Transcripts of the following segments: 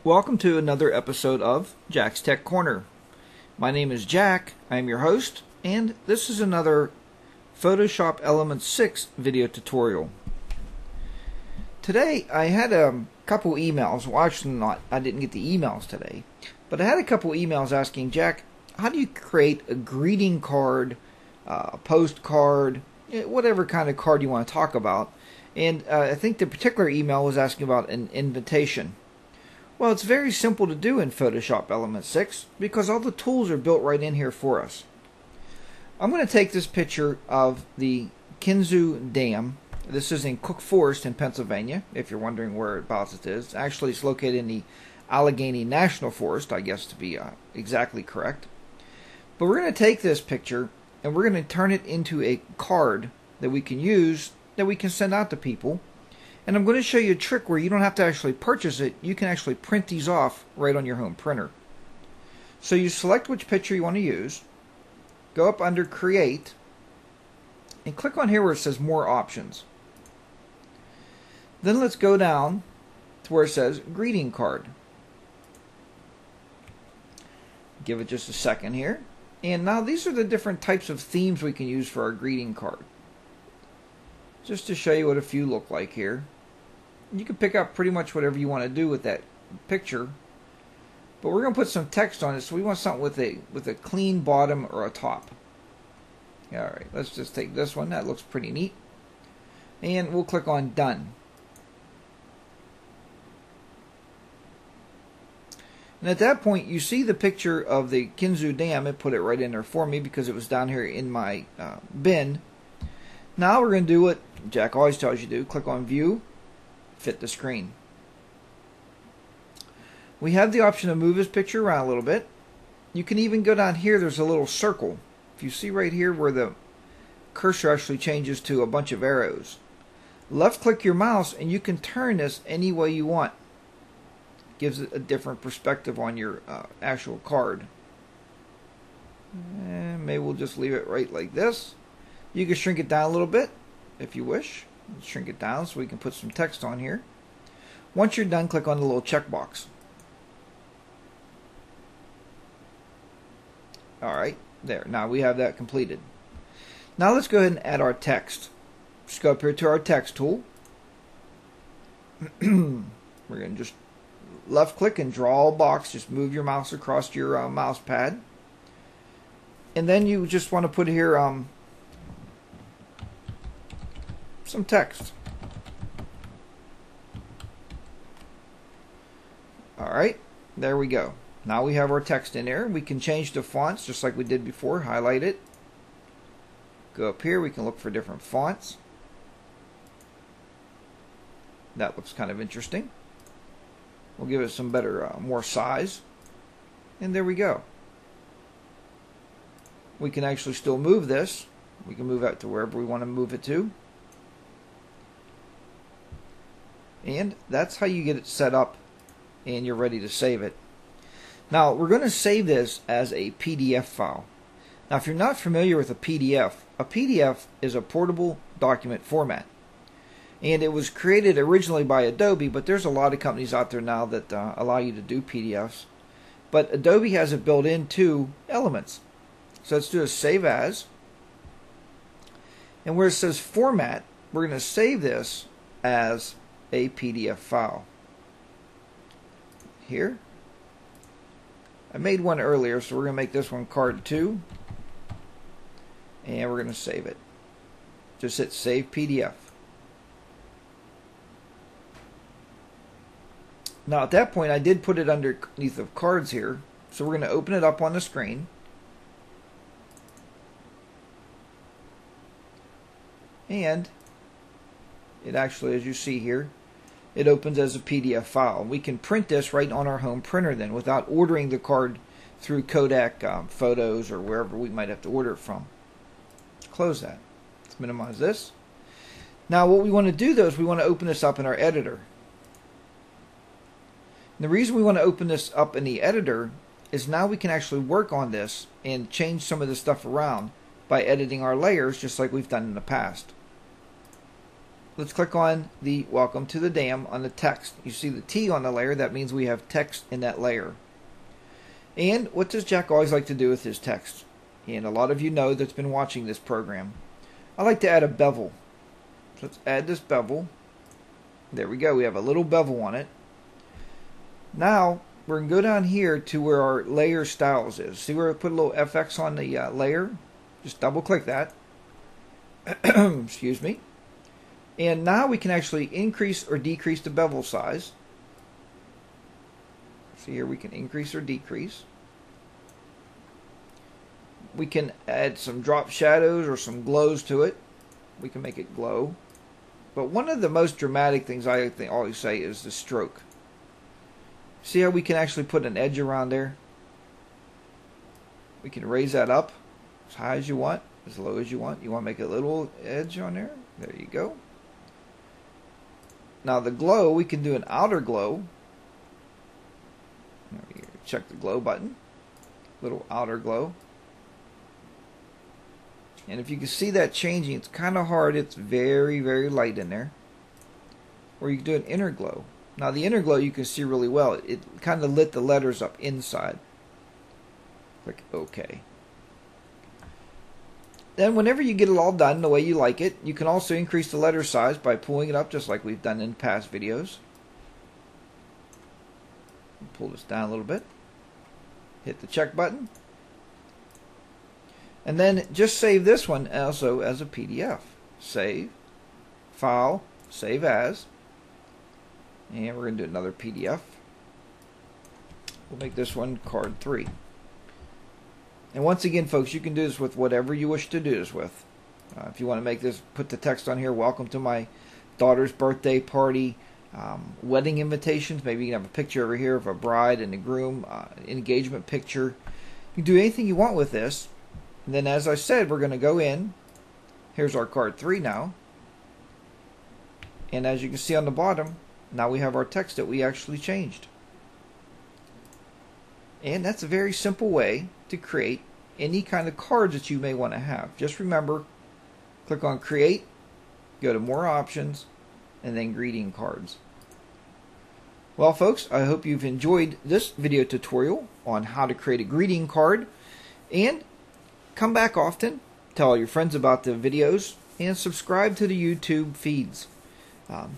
Welcome to another episode of Jack's Tech Corner. My name is Jack, I am your host, and this is another Photoshop Elements 6 video tutorial. Today I had a couple emails, well actually I didn't get the emails today, but I had a couple emails asking, Jack, how do you create a greeting card, a postcard, whatever kind of card you want to talk about, and I think the particular email was asking about an invitation. Well, it's very simple to do in Photoshop Elements 6 because all the tools are built right in here for us. I'm going to take this picture of the Kinzua Dam. This is in Cook Forest in Pennsylvania, if you're wondering whereabouts it is. Actually, it's located in the Allegheny National Forest, I guess to be exactly correct. But we're going to take this picture and we're going to turn it into a card that we can use, that we can send out to people. And I'm going to show you a trick where you don't have to actually purchase it. You can actually print these off right on your home printer. So you select which picture you want to use, go up under Create, and click on here where it says More Options. Then let's go down to where it says Greeting Card. Give it just a second here. And now these are the different types of themes we can use for our greeting card. Just to show you what a few look like here. You can pick up pretty much whatever you want to do with that picture, but we're going to put some text on it, so we want something with a clean bottom or a top. Alright, let's just take this one. That looks pretty neat. And we'll click on Done. And at that point, you see the picture of the Kinzua Dam. It put it right in there for me because it was down here in my bin. Now we're going to do what Jack always tells you to do. Click on View, Fit the Screen. We have the option to move this picture around a little bit. You can even go down here. There's a little circle. If you see right here where the cursor actually changes to a bunch of arrows. Left click your mouse and you can turn this any way you want. Gives it a different perspective on your actual card. And maybe we'll just leave it right like this. You can shrink it down a little bit if you wish. Shrink it down so we can put some text on here. Once you're done, click on the little checkbox. Alright, there. Now we have that completed. Now let's go ahead and add our text. Just go up here to our text tool. We're going to just left click and draw a box. Just move your mouse across your mouse pad. And then you just want to put here some text. Alright, there we go. Now we have our text in there. We can change the fonts just like we did before. Highlight it. Go up here. We can look for different fonts. That looks kind of interesting. We'll give it some better, more size. And there we go. We can actually still move this. We can move out to wherever we want to move it to. And that's how you get it set up and you're ready to save it. Now we're going to save this as a PDF file. Now if you're not familiar with a PDF is a portable document format. And it was created originally by Adobe, but there's a lot of companies out there now that allow you to do PDFs. But Adobe has it built into Elements. So let's do a Save As. And where it says Format, we're going to save this as a PDF file. Here. I made one earlier, so we're going to make this one Card 2. And we're going to save it. Just hit Save PDF. Now at that point I did put it underneath of cards here, so we're going to open it up on the screen. And it actually, as you see here, it opens as a PDF file. We can print this right on our home printer then without ordering the card through Kodak Photos or wherever we might have to order it from. Let's close that. Let's minimize this. Now what we want to do though is we want to open this up in our editor. And the reason we want to open this up in the editor is now we can actually work on this and change some of the stuff around by editing our layers just like we've done in the past. let's click on the welcome to the dam on the text. You see the T on the layer, that means we have text in that layer. And what does Jack always like to do with his text? And a lot of you know that's been watching this program. I like to add a bevel. So let's add this bevel. There we go, we have a little bevel on it. Now we're going to go down here to where our layer styles is. See where I put a little FX on the layer? Just double click that. Excuse me. And now we can actually increase or decrease the bevel size. See here, we can increase or decrease. We can add some drop shadows or some glows to it. We can make it glow. But one of the most dramatic things I always say is the stroke. See how we can actually put an edge around there? We can raise that up as high as you want, as low as you want. You want to make a little edge on there? There you go. Now the glow, we can do an outer glow. Check the glow button. Little outer glow. And if you can see that changing, it's kind of hard. It's very, very light in there. Or you can do an inner glow. Now the inner glow you can see really well. It kind of lit the letters up inside. Click OK. Then whenever you get it all done the way you like it, you can also increase the letter size by pulling it up just like we've done in past videos. Pull this down a little bit. Hit the check button. And then just save this one also as a PDF. Save, File, Save As. And we're going to do another PDF. We'll make this one card 3. And once again, folks, you can do this with whatever you wish to do this with. If you want to make this, put the text on here, welcome to my daughter's birthday party, wedding invitations. Maybe you can have a picture over here of a bride and a groom, engagement picture. You can do anything you want with this. And then, as I said, we're going to go in. Here's our card 3 now. And as you can see on the bottom, now we have our text that we actually changed. And that's a very simple way to create any kind of cards that you may want to have. Just remember, click on Create, go to More Options, and then Greeting Cards. Well, folks, I hope you've enjoyed this video tutorial on how to create a greeting card. And come back often, tell all your friends about the videos, and subscribe to the YouTube feeds.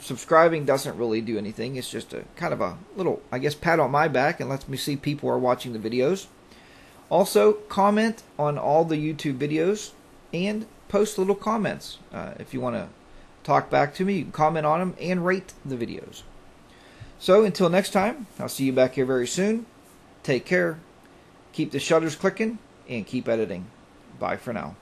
Subscribing doesn't really do anything. It's just a kind of a little, I guess, pat on my back and lets me see people are watching the videos. Also, comment on all the YouTube videos and post little comments. If you want to talk back to me, you can comment on them and rate the videos. So until next time, I'll see you back here very soon. Take care, keep the shutters clicking, and keep editing. Bye for now.